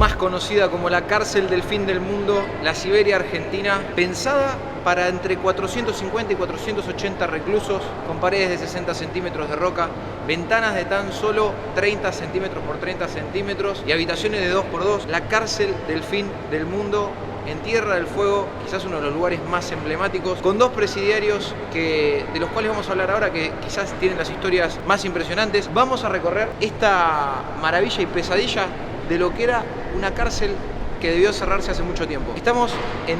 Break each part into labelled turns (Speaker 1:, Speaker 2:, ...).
Speaker 1: más conocida como la cárcel del fin del mundo, la Siberia argentina, pensada para entre 450 y 480 reclusos, con paredes de 60 centímetros de roca, ventanas de tan solo 30 centímetros por 30 centímetros y habitaciones de 2x2, la cárcel del fin del mundo en Tierra del Fuego, quizás uno de los lugares más emblemáticos, con dos presidiarios de los cuales vamos a hablar ahora, que quizás tienen las historias más impresionantes. Vamos a recorrer esta maravilla y pesadilla de lo que era una cárcel que debió cerrarse hace mucho tiempo. Estamos en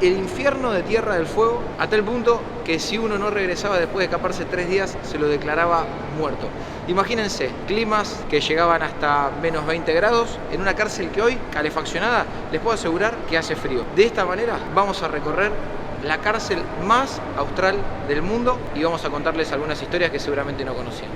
Speaker 1: el infierno de Tierra del Fuego, a tal punto que si uno no regresaba después de escaparse 3 días, se lo declaraba muerto. Imagínense, climas que llegaban hasta menos 20 grados, en una cárcel que hoy, calefaccionada, les puedo asegurar que hace frío. De esta manera vamos a recorrer la cárcel más austral del mundo y vamos a contarles algunas historias que seguramente no conocían.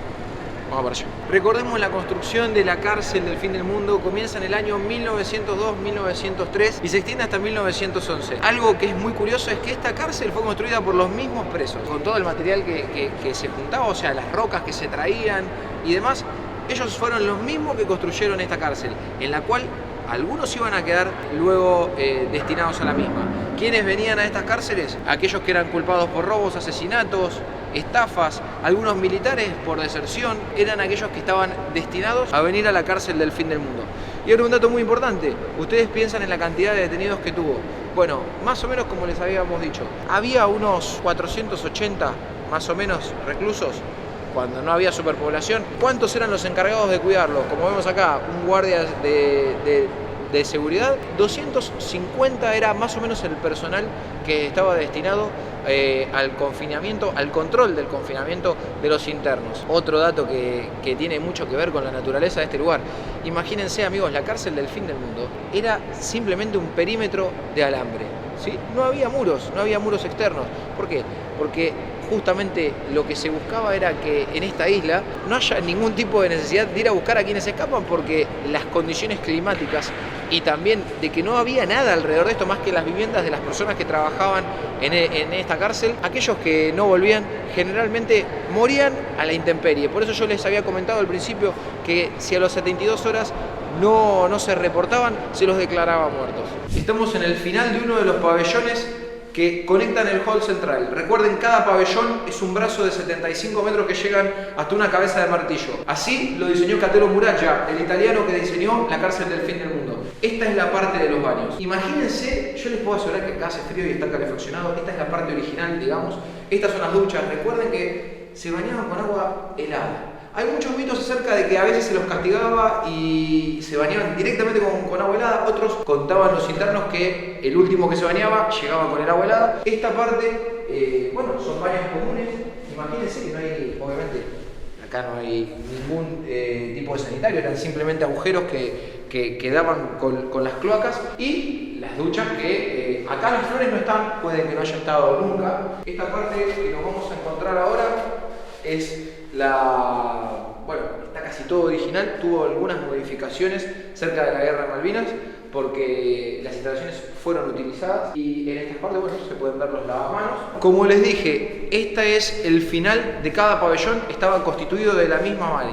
Speaker 1: Vamos para allá. Recordemos, la construcción de la cárcel del fin del mundo comienza en el año 1902-1903 y se extiende hasta 1911. Algo que es muy curioso es que esta cárcel fue construida por los mismos presos, con todo el material que se juntaba, o sea, las rocas que se traían y demás. Ellos fueron los mismos que construyeron esta cárcel, en la cual algunos iban a quedar luego destinados a la misma. ¿Quiénes venían a estas cárceles? Aquellos que eran culpados por robos, asesinatos, estafas, algunos militares por deserción, eran aquellos que estaban destinados a venir a la cárcel del fin del mundo. Y ahora un dato muy importante, ustedes piensan en la cantidad de detenidos que tuvo. Bueno, más o menos como les habíamos dicho, había unos 480 más o menos reclusos cuando no había superpoblación. ¿Cuántos eran los encargados de cuidarlos? Como vemos acá, un guardia de seguridad, 250 era más o menos el personal que estaba destinado al confinamiento, al control del confinamiento de los internos. Otro dato que tiene mucho que ver con la naturaleza de este lugar. Imagínense, amigos, la cárcel del fin del mundo era simplemente un perímetro de alambre, ¿sí? No había muros externos. ¿Por qué? Porque justamente lo que se buscaba era que en esta isla no haya ningún tipo de necesidad de ir a buscar a quienes escapan, porque las condiciones climáticas y también de que no había nada alrededor de esto más que las viviendas de las personas que trabajaban en esta cárcel, aquellos que no volvían generalmente morían a la intemperie. Por eso yo les había comentado al principio que si a las 72 horas no se reportaban, se los declaraba muertos. Estamos en el final de uno de los pabellones que conectan el hall central. Recuerden, cada pabellón es un brazo de 75 metros que llegan hasta una cabeza de martillo. Así lo diseñó Catelo Muraglia, el italiano que diseñó la cárcel del fin del mundo. Esta es la parte de los baños. Imagínense, yo les puedo asegurar que acá hace frío y está calefaccionado. Esta es la parte original, digamos. Estas son las duchas. Recuerden que se bañaban con agua helada. Hay muchos mitos acerca de que a veces se los castigaba y se bañaban directamente con agua helada. Otros contaban los internos que el último que se bañaba llegaba con el agua helada. Esta parte, bueno, son baños comunes. Imagínense que no hay, obviamente, acá no hay ningún tipo de sanitario. Eran simplemente agujeros que daban con las cloacas. Y las duchas que acá las flores no están, pueden que no haya estado nunca. Esta parte que nos vamos a encontrar ahora es bueno, está casi todo original, tuvo algunas modificaciones cerca de la Guerra de Malvinas porque las instalaciones fueron utilizadas y en esta parte, bueno, se pueden ver los lavamanos. Como les dije, este es el final de cada pabellón, estaba constituido de la misma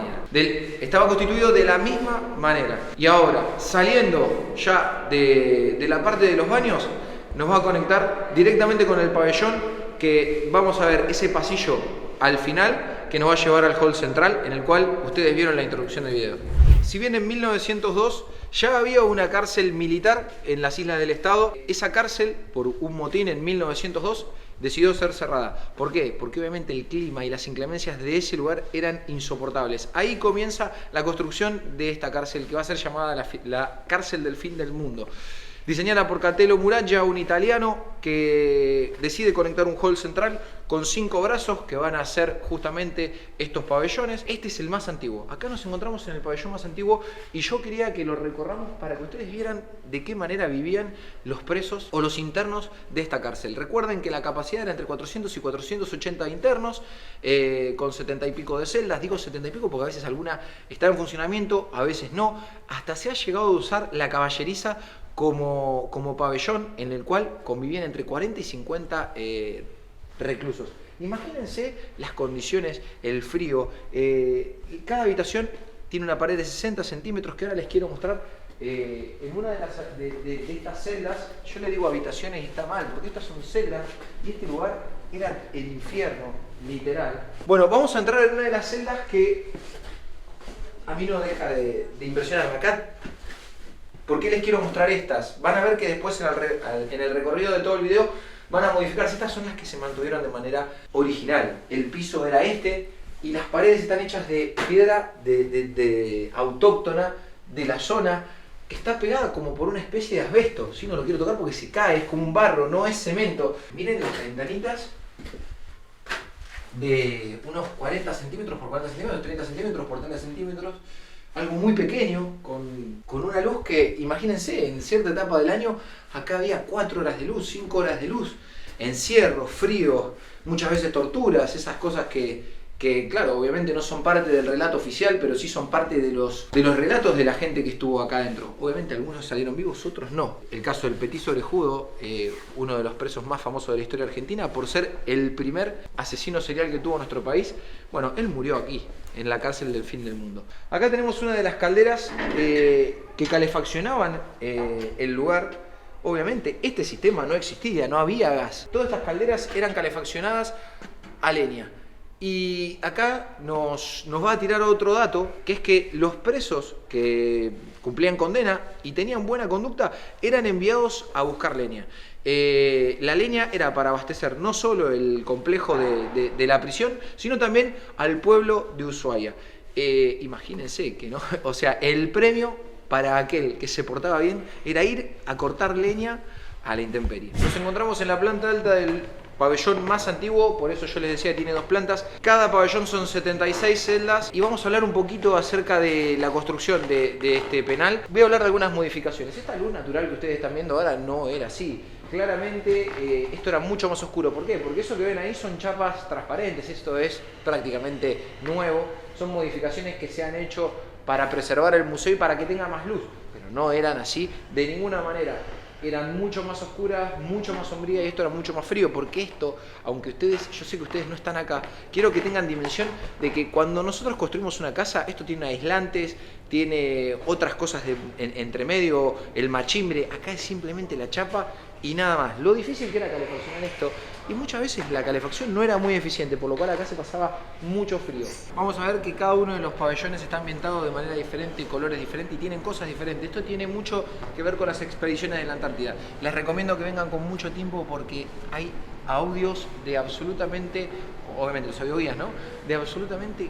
Speaker 1: manera. Y ahora, saliendo ya de la parte de los baños, nos va a conectar directamente con el pabellón, que vamos a ver ese pasillo al final que nos va a llevar al hall central, en el cual ustedes vieron la introducción del video. Si bien en 1902 ya había una cárcel militar en las Islas del Estado, esa cárcel, por un motín en 1902, decidió ser cerrada. ¿Por qué? Porque obviamente el clima y las inclemencias de ese lugar eran insoportables. Ahí comienza la construcción de esta cárcel, que va a ser llamada la cárcel del fin del mundo. Diseñada por Catelo Muraglia, un italiano que decide conectar un hall central con 5 brazos que van a ser justamente estos pabellones. Este es el más antiguo. Acá nos encontramos en el pabellón más antiguo y yo quería que lo recorramos para que ustedes vieran de qué manera vivían los presos o los internos de esta cárcel. Recuerden que la capacidad era entre 400 y 480 internos, con 70 y pico de celdas. Digo 70 y pico porque a veces alguna está en funcionamiento, a veces no. Hasta se ha llegado a usar la caballeriza como pabellón, en el cual convivían entre 40 y 50 reclusos. Imagínense las condiciones, el frío. Cada habitación tiene una pared de 60 centímetros que ahora les quiero mostrar en una de estas celdas, yo le digo habitaciones y está mal, porque estas son celdas y este lugar era el infierno, literal. Bueno, vamos a entrar en una de las celdas que a mí no deja de impresionarme. Acá, ¿por qué les quiero mostrar estas? Van a ver que después en el recorrido de todo el video van a modificarse. Estas son las que se mantuvieron de manera original. El piso era este y las paredes están hechas de piedra de autóctona de la zona. Está pegada como por una especie de asbesto. Si no lo quiero tocar porque se cae, es como un barro, no es cemento. Miren las ventanitas de unos 40 centímetros por 40 centímetros, 30 centímetros por 30 centímetros. Algo muy pequeño, con una luz que, imagínense, en cierta etapa del año, acá había 4 horas de luz, 5 horas de luz. Encierro, frío, muchas veces torturas, esas cosas que claro, obviamente no son parte del relato oficial, pero sí son parte de los relatos de la gente que estuvo acá adentro. Obviamente algunos salieron vivos, otros no. El caso del Petiso Orejudo, uno de los presos más famosos de la historia argentina, por ser el primer asesino serial que tuvo nuestro país, bueno, él murió aquí, en la cárcel del fin del mundo. Acá tenemos una de las calderas que calefaccionaban el lugar. Obviamente este sistema no existía, no había gas. Todas estas calderas eran calefaccionadas a leña. Y acá nos va a tirar otro dato, que es que los presos que cumplían condena y tenían buena conducta eran enviados a buscar leña. La leña era para abastecer no solo el complejo de la prisión, sino también al pueblo de Ushuaia. Imagínense que no, o sea, el premio para aquel que se portaba bien era ir a cortar leña a la intemperie. Nos encontramos en la planta alta del pabellón más antiguo, por eso yo les decía que tiene 2 plantas. Cada pabellón son 76 celdas y vamos a hablar un poquito acerca de la construcción de este penal. Voy a hablar de algunas modificaciones. Esta luz natural que ustedes están viendo ahora no era así. Claramente esto era mucho más oscuro. ¿Por qué? Porque eso que ven ahí son chapas transparentes, esto es prácticamente nuevo. Son modificaciones que se han hecho para preservar el museo y para que tenga más luz, pero no eran así de ninguna manera. Eran mucho más oscuras, mucho más sombrías y esto era mucho más frío, porque esto, aunque ustedes, yo sé que ustedes no están acá, quiero que tengan dimensión de que cuando nosotros construimos una casa, esto tiene aislantes, tiene otras cosas entre medio, el machimbre, acá es simplemente la chapa y nada más. Lo difícil que era calefaccionar esto, y muchas veces la calefacción no era muy eficiente, por lo cual acá se pasaba mucho frío. Vamos a ver que cada uno de los pabellones está ambientado de manera diferente, colores diferentes y tienen cosas diferentes. Esto tiene mucho que ver con las expediciones de la Antártida. Les recomiendo que vengan con mucho tiempo porque hay audios de absolutamente, obviamente los audioguías, ¿no? De absolutamente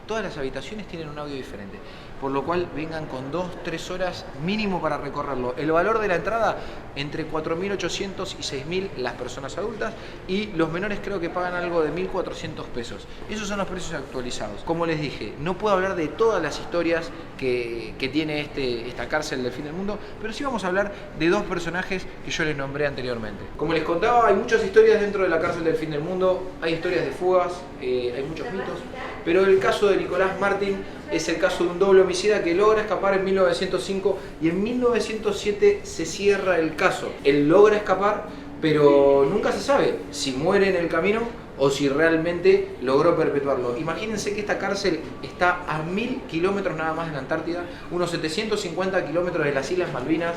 Speaker 1: todas las habitaciones tienen un audio diferente. Por lo cual vengan con 2-3 horas mínimo para recorrerlo. El valor de la entrada entre 4.800 y 6.000 las personas adultas y los menores creo que pagan algo de 1.400 pesos. Esos son los precios actualizados. Como les dije, no puedo hablar de todas las historias que tiene esta cárcel del fin del mundo, pero sí vamos a hablar de 2 personajes que yo les nombré anteriormente. Como les contaba, hay muchas historias dentro de la cárcel del fin del mundo, hay historias de fugas, hay muchos mitos, pero el caso de Nicolás Martín es el caso de un doble homicida que logra escapar en 1905 y en 1907 se cierra el caso. Él logra escapar, pero nunca se sabe si muere en el camino o si realmente logró perpetuarlo. Imagínense que esta cárcel está a 1000 kilómetros nada más de la Antártida, unos 750 kilómetros de las Islas Malvinas,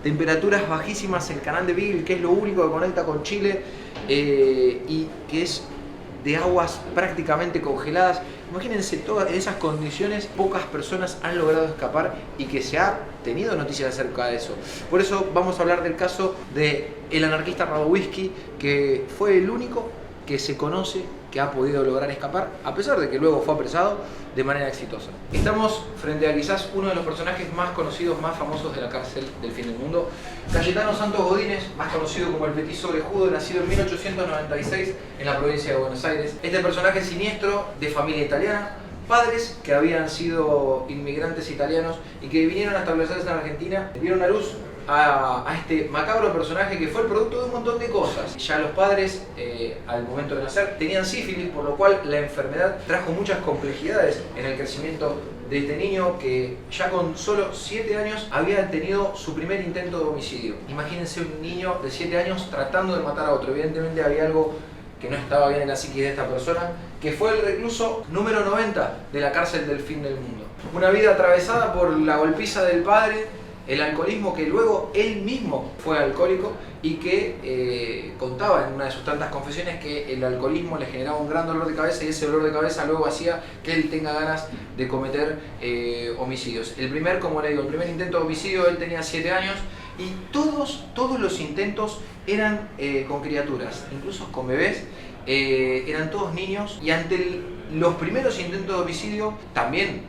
Speaker 1: temperaturas bajísimas, el canal de Beagle, que es lo único que conecta con Chile y que es de aguas prácticamente congeladas. Imagínense todas esas condiciones, pocas personas han logrado escapar y que se ha tenido noticias acerca de eso. Por eso vamos a hablar del caso del anarquista Radowisky, que fue el único que se conoce que ha podido lograr escapar, a pesar de que luego fue apresado de manera exitosa. Estamos frente a quizás uno de los personajes más conocidos, más famosos de la cárcel del fin del mundo, Cayetano Santos Godínez, más conocido como el Petiso Orejudo, nacido en 1896 en la provincia de Buenos Aires. Este personaje siniestro, de familia italiana, padres que habían sido inmigrantes italianos y que vinieron a establecerse en Argentina, dieron a luz a este macabro personaje que fue el producto de un montón de cosas. Ya los padres, al momento de nacer, tenían sífilis, por lo cual la enfermedad trajo muchas complejidades en el crecimiento de este niño, que ya con solo 7 años había tenido su primer intento de homicidio. Imagínense un niño de 7 años tratando de matar a otro. Evidentemente había algo que no estaba bien en la psiquis de esta persona, que fue el recluso número 90 de la cárcel del fin del mundo. Una vida atravesada por la golpiza del padre, El alcoholismo, que luego él mismo fue alcohólico y que contaba en una de sus tantas confesiones que el alcoholismo le generaba un gran dolor de cabeza y ese dolor de cabeza luego hacía que él tenga ganas de cometer homicidios. Como le digo, el primer intento de homicidio él tenía 7 años y todos los intentos eran con criaturas, incluso con bebés. Eran todos niños y ante los primeros intentos de homicidio, también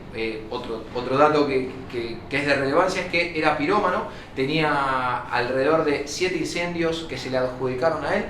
Speaker 1: otro dato que es de relevancia es que era pirómano, tenía alrededor de 7 incendios que se le adjudicaron a él,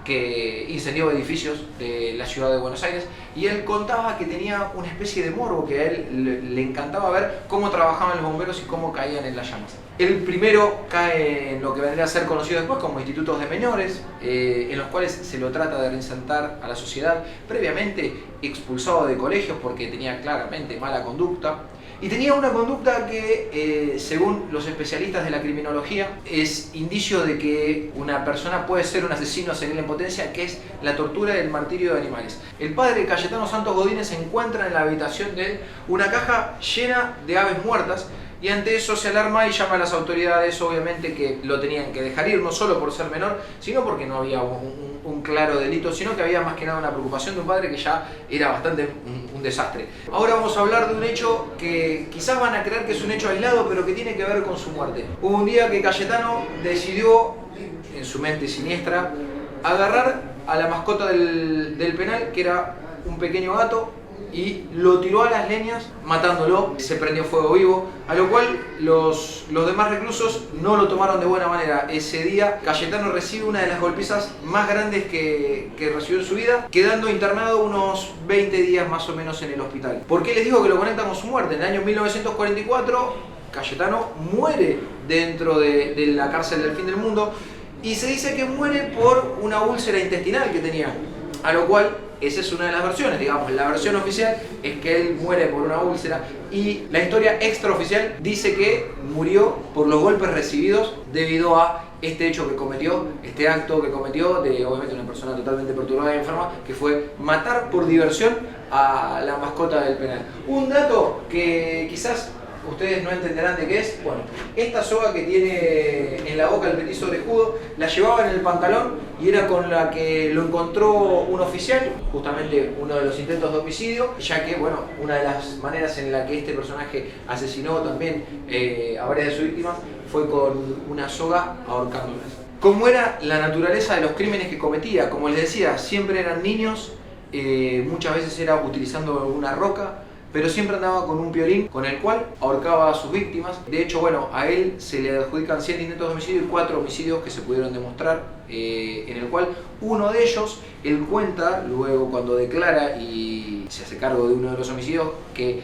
Speaker 1: que incendió edificios de la ciudad de Buenos Aires, y él contaba que tenía una especie de morbo, que a él le encantaba ver cómo trabajaban los bomberos y cómo caían en las llamas. El primero cae en lo que vendría a ser conocido después como institutos de menores, en los cuales se lo trata de reinsertar a la sociedad, previamente expulsado de colegios porque tenía claramente mala conducta. Y tenía una conducta que, según los especialistas de la criminología, es indicio de que una persona puede ser un asesino serial en potencia, que es la tortura y el martirio de animales. El padre Cayetano Santos Godínez se encuentra en la habitación de él una caja llena de aves muertas, y ante eso se alarma y llama a las autoridades, obviamente que lo tenían que dejar ir, no solo por ser menor, sino porque no había un claro delito, sino que había más que nada una preocupación de un padre que ya era bastante un desastre. Ahora vamos a hablar de un hecho que quizás van a creer que es un hecho aislado, pero que tiene que ver con su muerte. Hubo un día que Cayetano decidió, en su mente siniestra, agarrar a la mascota del penal, que era un pequeño gato, y lo tiró a las leñas matándolo. Se prendió fuego vivo, a lo cual los demás reclusos no lo tomaron de buena manera. Ese día Cayetano recibe una de las golpizas más grandes que recibió en su vida, quedando internado unos 20 días más o menos en el hospital. ¿Por qué les digo que lo conectan con su muerte? En el año 1944 Cayetano muere dentro de la cárcel del fin del mundo, y se dice que muere por una úlcera intestinal que tenía, a lo cual esa es una de las versiones. Digamos, la versión oficial es que él muere por una úlcera, y la historia extraoficial dice que murió por los golpes recibidos debido a este hecho que cometió, este acto que cometió de, obviamente, una persona totalmente perturbada y enferma, que fue matar por diversión a la mascota del penal. Un dato que quizás ustedes no entenderán de qué es. Bueno, esta soga que tiene en la boca el petiso orejudo la llevaba en el pantalón y era con la que lo encontró un oficial, justamente uno de los intentos de homicidio, ya que, bueno, una de las maneras en la que este personaje asesinó también a varias de sus víctimas fue con una soga ahorcándolas. ¿Cómo era la naturaleza de los crímenes que cometía? Como les decía, siempre eran niños, muchas veces era utilizando una roca, pero siempre andaba con un piolín con el cual ahorcaba a sus víctimas. De hecho, bueno, a él se le adjudican 7 intentos de homicidio y 4 homicidios que se pudieron demostrar, en el cual uno de ellos, él cuenta, luego cuando declara y se hace cargo de uno de los homicidios, que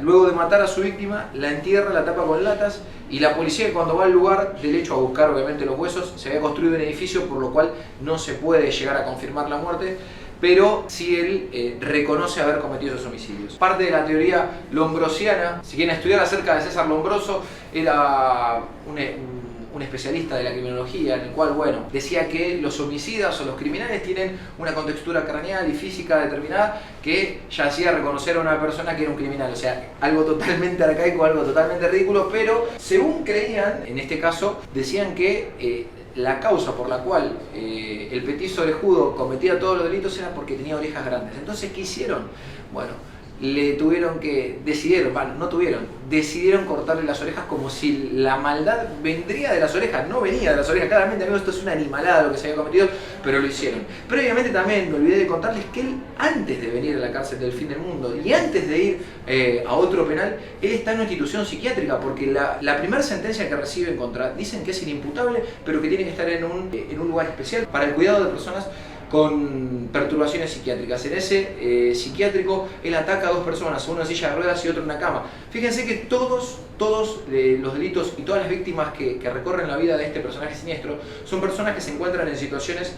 Speaker 1: luego de matar a su víctima, la entierra, la tapa con latas, y la policía, cuando va al lugar del hecho a buscar obviamente los huesos, se había construido un edificio, por lo cual no se puede llegar a confirmar la muerte, pero sí él reconoce haber cometido esos homicidios. Parte de la teoría lombrosiana, si quieren estudiar acerca de César Lombroso, era un especialista de la criminología, en el cual, bueno, decía que los homicidas o los criminales tienen una contextura craneal y física determinada que ya hacía reconocer a una persona que era un criminal. O sea, algo totalmente arcaico, algo totalmente ridículo, pero según creían, en este caso, decían que la causa por la cual el petiso orejudo cometía todos los delitos era porque tenía orejas grandes. Entonces, ¿qué hicieron? Bueno, decidieron cortarle las orejas, como si la maldad vendría de las orejas. No venía de las orejas, claramente, amigos, esto es una animalada lo que se había cometido, pero lo hicieron. Previamente también me olvidé de contarles que él, antes de venir a la cárcel del fin del mundo y antes de ir a otro penal, él está en una institución psiquiátrica, porque la primera sentencia que recibe en contra, dicen que es inimputable, pero que tiene que estar en un lugar especial para el cuidado de personas con perturbaciones psiquiátricas. En ese psiquiátrico él ataca a 2 personas, uno en silla de ruedas y otro en una cama. Fíjense que todos los delitos y todas las víctimas que recorren la vida de este personaje siniestro son personas que se encuentran en situaciones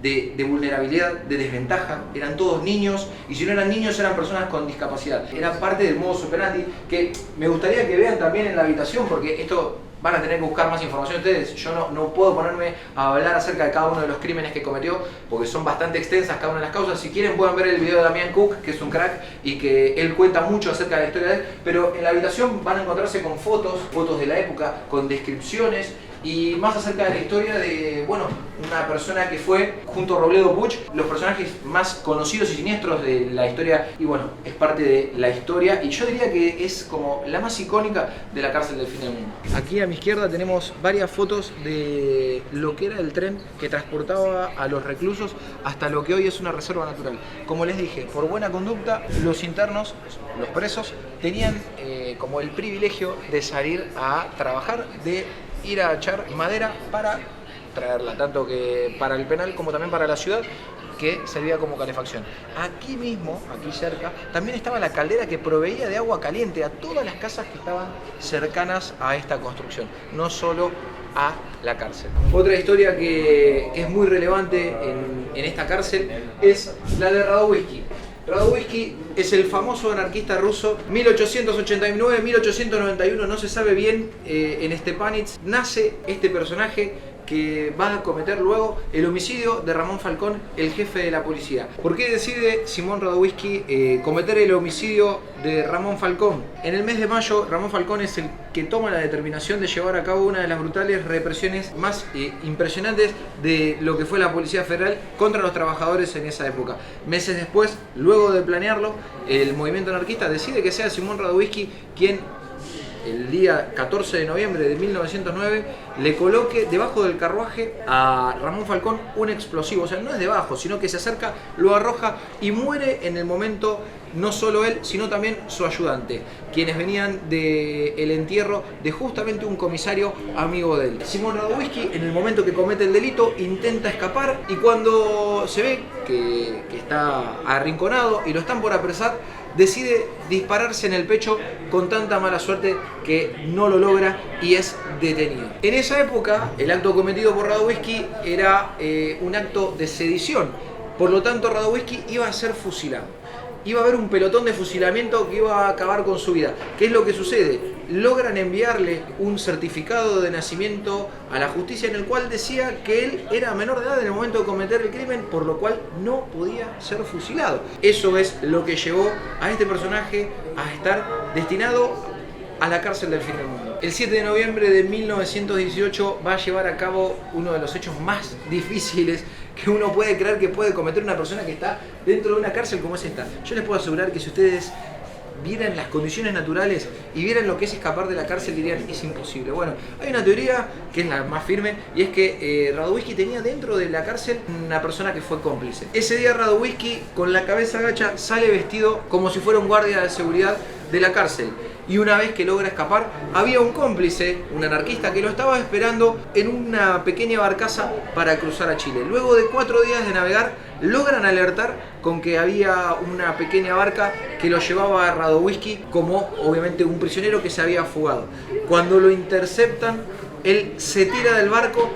Speaker 1: de vulnerabilidad, de desventaja. Eran todos niños, y si no eran niños eran personas con discapacidad. Era parte del modus operandi que me gustaría que vean también en la habitación, porque esto van a tener que buscar más información ustedes. Yo no puedo ponerme a hablar acerca de cada uno de los crímenes que cometió, porque son bastante extensas cada una de las causas. Si quieren pueden ver el video de Damián Cook, que es un crack y que él cuenta mucho acerca de la historia de él, pero en la habitación van a encontrarse con fotos de la época, con descripciones y más acerca de la historia de, bueno, una persona que fue, junto a Robledo Puig, los personajes más conocidos y siniestros de la historia, y bueno, es parte de la historia, y yo diría que es como la más icónica de la cárcel del fin del mundo. Aquí a mi izquierda tenemos varias fotos de lo que era el tren que transportaba a los reclusos hasta lo que hoy es una reserva natural. Como les dije, por buena conducta, los internos, los presos, tenían como el privilegio de salir a trabajar, de ir a echar madera para traerla, tanto que para el penal como también para la ciudad, que servía como calefacción. Aquí mismo, aquí cerca, también estaba la caldera que proveía de agua caliente a todas las casas que estaban cercanas a esta construcción, no solo a la cárcel. Otra historia que es muy relevante en esta cárcel es la de Radowisky. Radowisky es el famoso anarquista ruso, 1889-1891, no se sabe bien, en Stepanitz nace este personaje que va a cometer luego el homicidio de Ramón Falcón, el jefe de la policía. ¿Por qué decide Simón Radowisky cometer el homicidio de Ramón Falcón? En el mes de mayo, Ramón Falcón es el que toma la determinación de llevar a cabo una de las brutales represiones más impresionantes de lo que fue la Policía Federal contra los trabajadores en esa época. Meses después, luego de planearlo, el movimiento anarquista decide que sea Simón Radowisky quien, el día 14 de noviembre de 1909, le coloque debajo del carruaje a Ramón Falcón un explosivo. O sea, no es debajo, sino que se acerca, lo arroja y muere en el momento, no solo él, sino también su ayudante, quienes venían del entierro de justamente un comisario amigo de él. Simón Radowisky, en el momento que comete el delito, intenta escapar, y cuando se ve que está arrinconado y lo están por apresar, decide dispararse en el pecho con tanta mala suerte que no lo logra y es detenido. En esa época, el acto cometido por Radowisky era un acto de sedición. Por lo tanto, Radowisky iba a ser fusilado. Iba a haber un pelotón de fusilamiento que iba a acabar con su vida. ¿Qué es lo que sucede? Logran enviarle un certificado de nacimiento a la justicia en el cual decía que él era menor de edad en el momento de cometer el crimen, por lo cual no podía ser fusilado. Eso es lo que llevó a este personaje a estar destinado a la cárcel del fin del mundo. El 7 de noviembre de 1918 va a llevar a cabo uno de los hechos más difíciles que uno puede creer que puede cometer una persona que está dentro de una cárcel como es esta. Yo les puedo asegurar que si ustedes vieran las condiciones naturales y vieran lo que es escapar de la cárcel, dirían, es imposible. Bueno, hay una teoría que es la más firme, y es que Radowisky tenía dentro de la cárcel una persona que fue cómplice. Ese día Radowisky, con la cabeza agacha, sale vestido como si fuera un guardia de seguridad de la cárcel. Y una vez que logra escapar, había un cómplice, un anarquista, que lo estaba esperando en una pequeña barcaza para cruzar a Chile. Luego de 4 días de navegar, logran alertar con que había una pequeña barca que lo llevaba a Radowisky como, obviamente, un prisionero que se había fugado. Cuando lo interceptan, él se tira del barco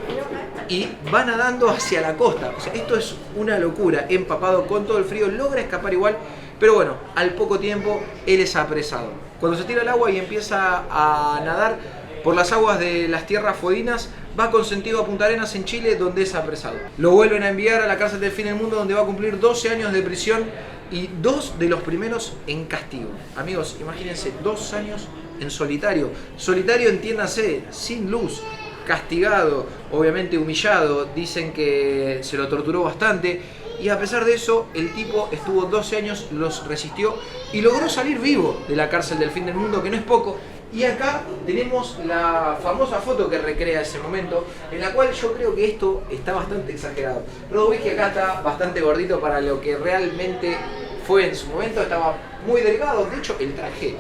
Speaker 1: y va nadando hacia la costa. O sea, esto es una locura. Empapado con todo el frío, logra escapar igual, pero bueno, al poco tiempo él es apresado. Cuando se tira al agua y empieza a nadar por las aguas de las tierras fueguinas, va con sentido a Punta Arenas, en Chile, donde es apresado. Lo vuelven a enviar a la cárcel del fin del mundo, donde va a cumplir 12 años de prisión, y 2 de los primeros en castigo. Amigos, imagínense, 2 años en solitario. Solitario, entiéndase, sin luz, castigado, obviamente humillado. Dicen que se lo torturó bastante, y a pesar de eso, el tipo estuvo 12 años, los resistió y logró salir vivo de la cárcel del fin del mundo, que no es poco. Y acá tenemos la famosa foto que recrea ese momento, en la cual yo creo que esto está bastante exagerado. Radowisky acá está bastante gordito para lo que realmente fue en su momento, estaba muy delgado. De hecho, el traje,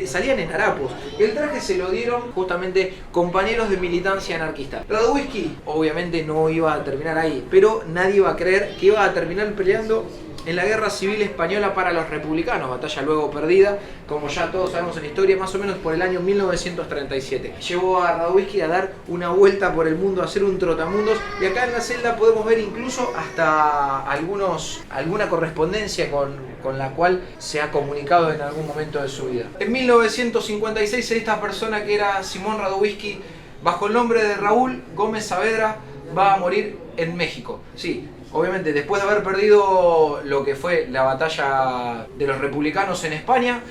Speaker 1: salían en harapos. El traje se lo dieron justamente compañeros de militancia anarquista. Radowisky obviamente no iba a terminar ahí, pero nadie iba a creer que iba a terminar peleando en la Guerra Civil Española para los republicanos, batalla luego perdida, como ya todos sabemos en la historia, más o menos por el año 1937. Llevó a Radowisky a dar una vuelta por el mundo, a hacer un trotamundos, y acá en la celda podemos ver incluso hasta alguna correspondencia con la cual se ha comunicado en algún momento de su vida. En 1956, esta persona que era Simón Radowisky bajo el nombre de Raúl Gómez Saavedra, va a morir en México. Sí, obviamente después de haber perdido lo que fue la batalla de los republicanos en España,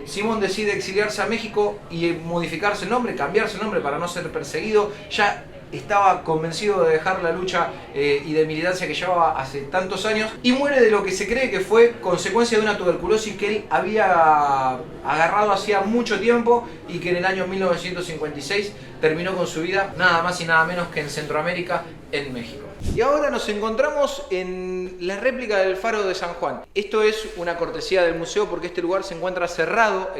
Speaker 1: Simón decide exiliarse a México y modificarse el nombre, cambiarse el nombre para no ser perseguido. Ya estaba convencido de dejar la lucha y de militancia que llevaba hace tantos años, y muere de lo que se cree que fue consecuencia de una tuberculosis que él había agarrado hacía mucho tiempo y que en el año 1956 terminó con su vida nada más y nada menos que en Centroamérica, en México. Y ahora nos encontramos en la réplica del Faro de San Juan. Esto es una cortesía del museo porque este lugar se encuentra cerrado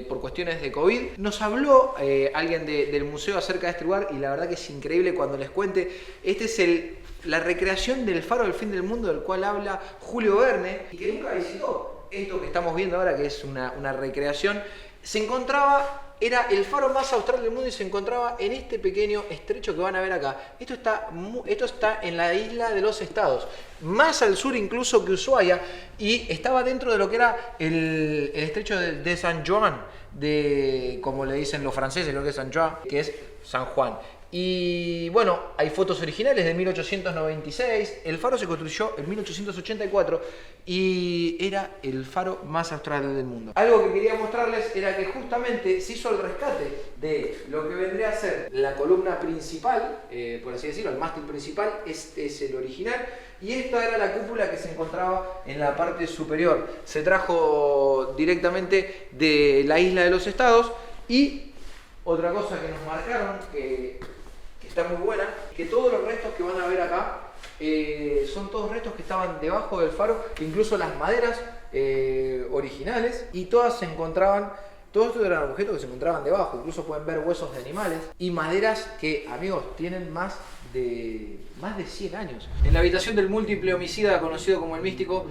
Speaker 1: por cuestiones de COVID. Nos habló alguien del museo acerca de este lugar y la verdad que es increíble cuando les cuente. Este es la recreación del Faro del Fin del Mundo, del cual habla Julio Verne, y que nunca visitó esto que estamos viendo ahora, que es una recreación. Se encontraba... Era el faro más austral del mundo y se encontraba en este pequeño estrecho que van a ver acá. Esto está en la isla de los Estados, más al sur incluso que Ushuaia, y estaba dentro de lo que era el estrecho de San Juan, como le dicen los franceses, lo que es San Juan, que es San Juan. Y bueno, hay fotos originales de 1896, el faro se construyó en 1884 y era el faro más austral del mundo. Algo que quería mostrarles era que justamente se hizo el rescate de lo que vendría a ser la columna principal, por así decirlo, el mástil principal. Este es el original y esta era la cúpula que se encontraba en la parte superior. Se trajo directamente de la isla de los Estados. Y otra cosa que nos marcaron, que está muy buena, que todos los restos que van a ver acá son todos restos que estaban debajo del faro, incluso las maderas originales, y todas se encontraban, todos estos eran objetos que se encontraban debajo. Incluso pueden ver huesos de animales y maderas que, amigos, tienen más de 100 años. En la habitación del múltiple homicida conocido como el Místico,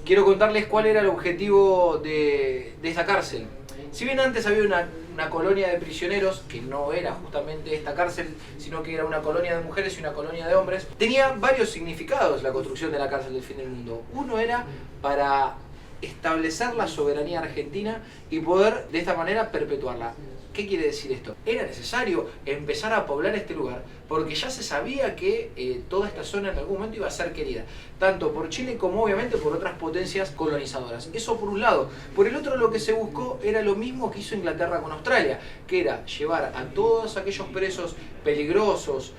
Speaker 1: quiero contarles cuál era el objetivo de esta cárcel. Si bien antes había una colonia de prisioneros, que no era justamente esta cárcel, sino que era una colonia de mujeres y una colonia de hombres, tenía varios significados la construcción de la cárcel del fin del mundo. Uno era para establecer la soberanía argentina y poder de esta manera perpetuarla. ¿Qué quiere decir esto? Era necesario empezar a poblar este lugar porque ya se sabía que toda esta zona en algún momento iba a ser querida, tanto por Chile como obviamente por otras potencias colonizadoras. Eso por un lado. Por el otro, lo que se buscó era lo mismo que hizo Inglaterra con Australia, que era llevar a todos aquellos presos peligrosos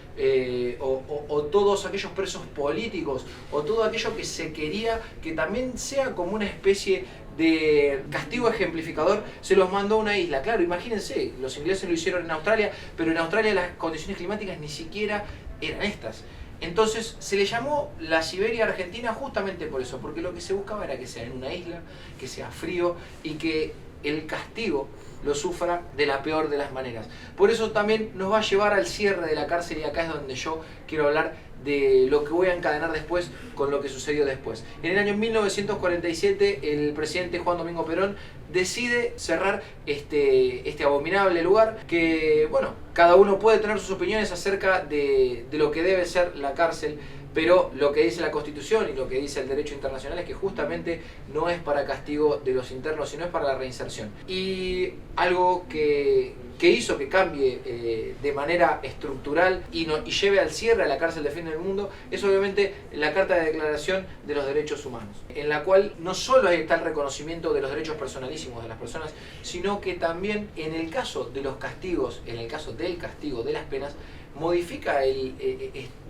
Speaker 1: o todos aquellos presos políticos o todo aquello que se quería que también sea como una especie de castigo ejemplificador, se los mandó a una isla. Claro, imagínense, los ingleses lo hicieron en Australia, pero en Australia las condiciones climáticas ni siquiera eran estas. Entonces se le llamó la Siberia Argentina justamente por eso, porque lo que se buscaba era que sea en una isla, que sea frío y que el castigo lo sufra de la peor de las maneras. Por eso también nos va a llevar al cierre de la cárcel, y acá es donde yo quiero hablar de lo que voy a encadenar después con lo que sucedió después. En el año 1947 el presidente Juan Domingo Perón decide cerrar este abominable lugar, que bueno, cada uno puede tener sus opiniones acerca de lo que debe ser la cárcel, pero lo que dice la Constitución y lo que dice el derecho internacional es que justamente no es para castigo de los internos, sino es para la reinserción. Y algo que hizo que cambie de manera estructural y lleve al cierre a la cárcel de fin del mundo es obviamente la Carta de Declaración de los Derechos Humanos, en la cual no solo está el reconocimiento de los derechos personalísimos de las personas, sino que también en el caso de los castigos, en el caso del castigo de las penas, modifica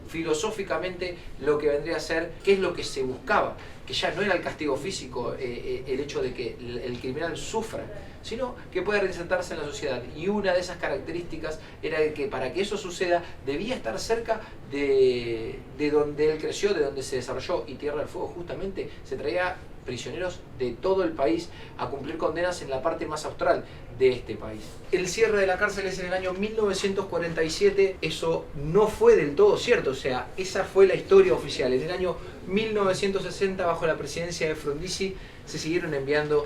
Speaker 1: filosóficamente lo que vendría a ser, qué es lo que se buscaba, que ya no era el castigo físico, el hecho de que el criminal sufra, sino que puede reinsertarse en la sociedad. Y una de esas características era que para que eso suceda debía estar cerca de donde él creció, de donde se desarrolló, y Tierra del Fuego justamente se traía prisioneros de todo el país a cumplir condenas en la parte más austral de este país. El cierre de la cárcel es en el año 1947, eso no fue del todo cierto, o sea, esa fue la historia oficial. En el año 1960, bajo la presidencia de Frondizi, se siguieron enviando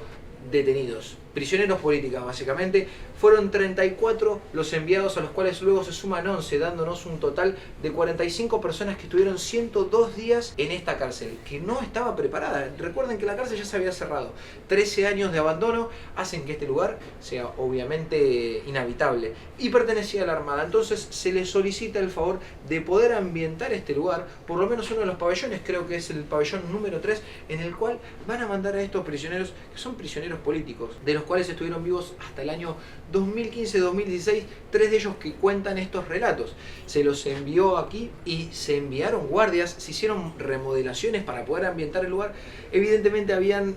Speaker 1: detenidos. prisioneros políticos básicamente. Fueron 34 los enviados, a los cuales luego se suman 11, dándonos un total de 45 personas que estuvieron 102 días en esta cárcel, que no estaba preparada. Recuerden que la cárcel ya se había cerrado. 13 años de abandono hacen que este lugar sea obviamente inhabitable, y pertenecía a la Armada. Entonces se le solicita el favor de poder ambientar este lugar, por lo menos uno de los pabellones, creo que es el pabellón número 3, en el cual van a mandar a estos prisioneros, que son prisioneros políticos, de los cuales estuvieron vivos hasta el año 2015-2016, 3 de ellos que cuentan estos relatos. Se los envió aquí y se enviaron guardias, se hicieron remodelaciones para poder ambientar el lugar. Evidentemente habían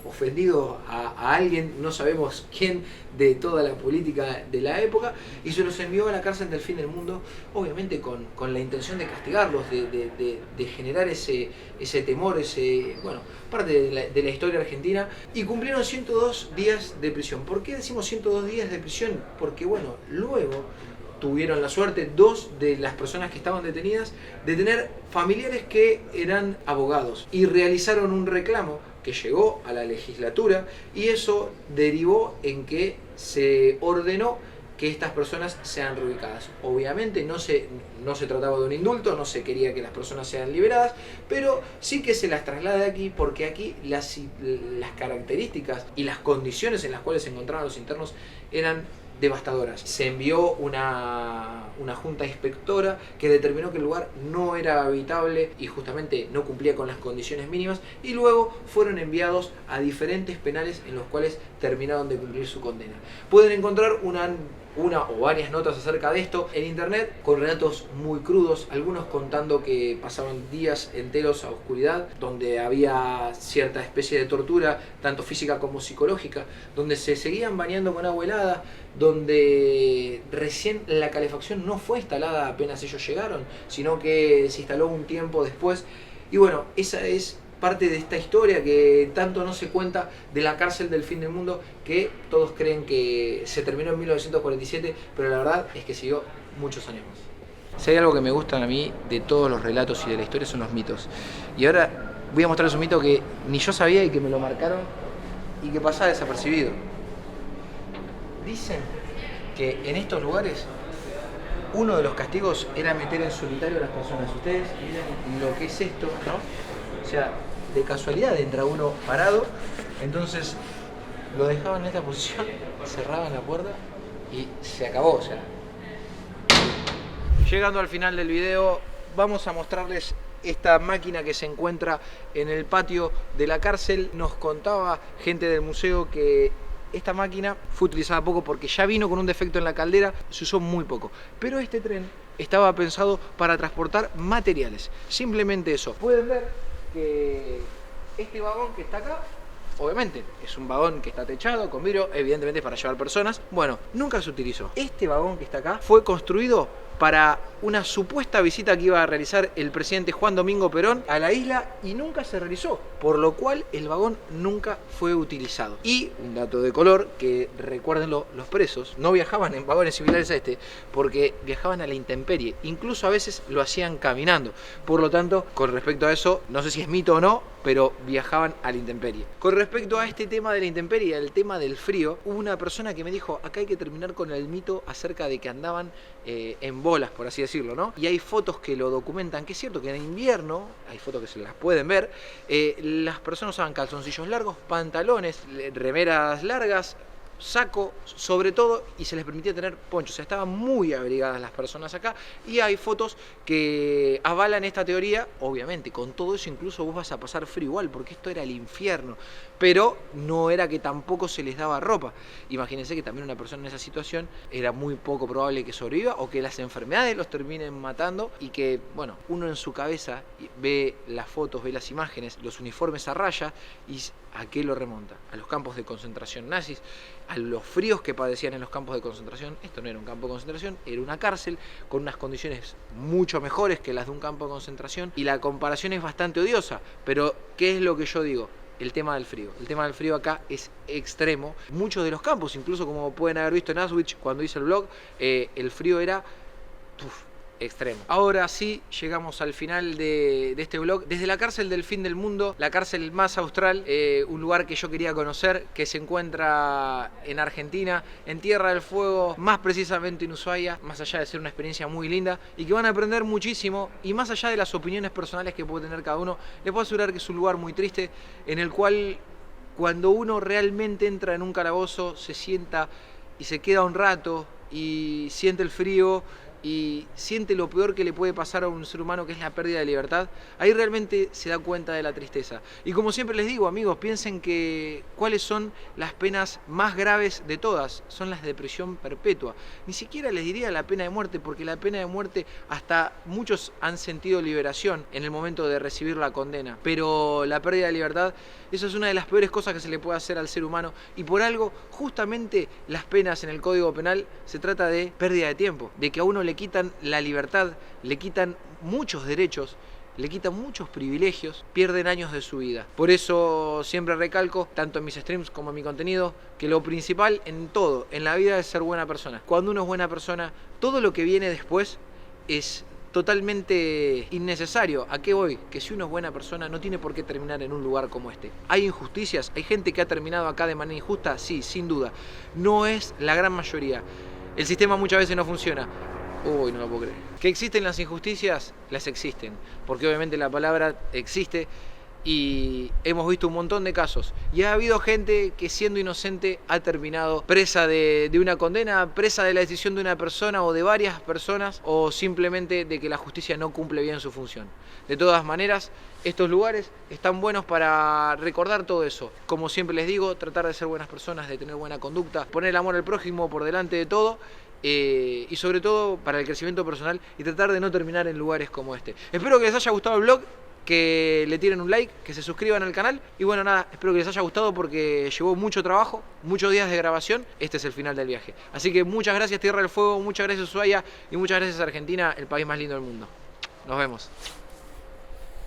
Speaker 1: ofendido a alguien, no sabemos quién, de toda la política de la época, y se los envió a la cárcel del fin del mundo, obviamente con la intención de castigarlos, de generar ese temor, bueno, parte de la historia argentina. Y cumplieron 102 días de prisión. ¿Por qué decimos 102 días de prisión? Porque bueno, luego tuvieron la suerte 2 de las personas que estaban detenidas de tener familiares que eran abogados y realizaron un reclamo que llegó a la legislatura, y eso derivó en que se ordenó que estas personas sean reubicadas. Obviamente no se trataba de un indulto, no se quería que las personas sean liberadas, pero sí que se las traslade aquí, porque aquí las características y las condiciones en las cuales se encontraban los internos eran devastadoras. Se envió una junta inspectora que determinó que el lugar no era habitable y justamente no cumplía con las condiciones mínimas, y luego fueron enviados a diferentes penales en los cuales terminaron de cumplir su condena. Pueden encontrar una o varias notas acerca de esto en internet, con relatos muy crudos, algunos contando que pasaban días enteros a oscuridad, donde había cierta especie de tortura, tanto física como psicológica, donde se seguían bañando con agua helada, donde recién la calefacción no fue instalada apenas ellos llegaron, sino que se instaló un tiempo después. Y bueno, esa es parte de esta historia que tanto no se cuenta de la cárcel del fin del mundo, que todos creen que se terminó en 1947, pero la verdad es que siguió muchos años más. Si hay algo que me gusta a mí de todos los relatos y de la historia, son los mitos. Y ahora voy a mostrarles un mito que ni yo sabía y que me lo marcaron y que pasaba desapercibido. Dicen que en estos lugares uno de los castigos era meter en solitario a las personas. Ustedes miren lo que es esto, ¿no? O sea, de casualidad entra uno parado, entonces lo dejaban en esta posición, cerraban la puerta y se acabó. O sea, llegando al final del video, vamos a mostrarles esta máquina que se encuentra en el patio de la cárcel. Nos contaba gente del museo que esta máquina fue utilizada poco porque ya vino con un defecto en la caldera, se usó muy poco. Pero este tren estaba pensado para transportar materiales, simplemente eso. Pueden ver que este vagón que está acá, obviamente es un vagón que está techado con vidrio, evidentemente para llevar personas. Bueno, nunca se utilizó. Este vagón que está acá fue construido para una supuesta visita que iba a realizar el presidente Juan Domingo Perón a la isla, y nunca se realizó, por lo cual el vagón nunca fue utilizado. Y un dato de color, que recuérdenlo, los presos no viajaban en vagones similares a este, porque viajaban a la intemperie, incluso a veces lo hacían caminando. Por lo tanto, con respecto a eso, no sé si es mito o no, pero viajaban a la intemperie. Con respecto a este tema de la intemperie, el tema del frío, hubo una persona que me dijo, acá hay que terminar con el mito acerca de que andaban en bolas, por así decirlo, ¿no? Y hay fotos que lo documentan, que es cierto que en invierno, hay fotos que se las pueden ver, las personas usaban calzoncillos largos, pantalones, remeras largas, saco sobre todo, y se les permitía tener ponchos. O sea, estaban muy abrigadas las personas acá, y hay fotos que avalan esta teoría. Obviamente, con todo eso incluso vos vas a pasar frío igual, porque esto era el infierno, pero no era que tampoco se les daba ropa. Imagínense que también una persona en esa situación era muy poco probable que sobreviva, o que las enfermedades los terminen matando, y que, bueno, uno en su cabeza ve las fotos, ve las imágenes, los uniformes a raya, y ¿a qué lo remonta? A los campos de concentración nazis, a los fríos que padecían en los campos de concentración. Esto no era un campo de concentración, era una cárcel con unas condiciones mucho mejores que las de un campo de concentración, y la comparación es bastante odiosa, pero ¿qué es lo que yo digo? El tema del frío. El tema del frío acá es extremo. Muchos de los campos, incluso como pueden haber visto en Auschwitz cuando hice el vlog, el frío era extremo. Ahora sí, llegamos al final de este vlog. Desde la cárcel del fin del mundo, la cárcel más austral, un lugar que yo quería conocer, que se encuentra en Argentina, en Tierra del Fuego, más precisamente en Ushuaia, más allá de ser una experiencia muy linda y que van a aprender muchísimo, y más allá de las opiniones personales que puede tener cada uno, les puedo asegurar que es un lugar muy triste, en el cual cuando uno realmente entra en un calabozo, se sienta y se queda un rato y siente el frío y siente lo peor que le puede pasar a un ser humano, que es la pérdida de libertad, ahí realmente se da cuenta de la tristeza. Y como siempre les digo, amigos, piensen que cuáles son las penas más graves de todas. Son las de prisión perpetua. Ni siquiera les diría la pena de muerte, porque la pena de muerte hasta muchos han sentido liberación en el momento de recibir la condena. Pero la pérdida de libertad, eso es una de las peores cosas que se le puede hacer al ser humano, y por algo, justamente las penas en el Código Penal se trata de pérdida de tiempo, de que a uno le quitan la libertad, le quitan muchos derechos, le quitan muchos privilegios, pierden años de su vida. Por eso siempre recalco, tanto en mis streams como en mi contenido, que lo principal en todo, en la vida, es ser buena persona. Cuando uno es buena persona, todo lo que viene después es totalmente innecesario. ¿A qué voy? Que si uno es buena persona no tiene por qué terminar en un lugar como este. ¿Hay injusticias? ¿Hay gente que ha terminado acá de manera injusta? Sí, sin duda. No es la gran mayoría. El sistema muchas veces no funciona. Uy, no lo puedo creer. ¿Que existen las injusticias? Las existen. Porque obviamente la palabra existe y hemos visto un montón de casos. Y ha habido gente que, siendo inocente, ha terminado presa de una condena, presa de la decisión de una persona o de varias personas, o simplemente de que la justicia no cumple bien su función. De todas maneras, estos lugares están buenos para recordar todo eso. Como siempre les digo, tratar de ser buenas personas, de tener buena conducta, poner el amor al prójimo por delante de todo. Y sobre todo para el crecimiento personal, y tratar de no terminar en lugares como este. Espero que les haya gustado el vlog, que le tiren un like, que se suscriban al canal, y bueno, nada, espero que les haya gustado porque llevó mucho trabajo, muchos días de grabación. Este es el final del viaje, así que muchas gracias Tierra del Fuego, muchas gracias Ushuaia y muchas gracias Argentina, el país más lindo del mundo. Nos vemos.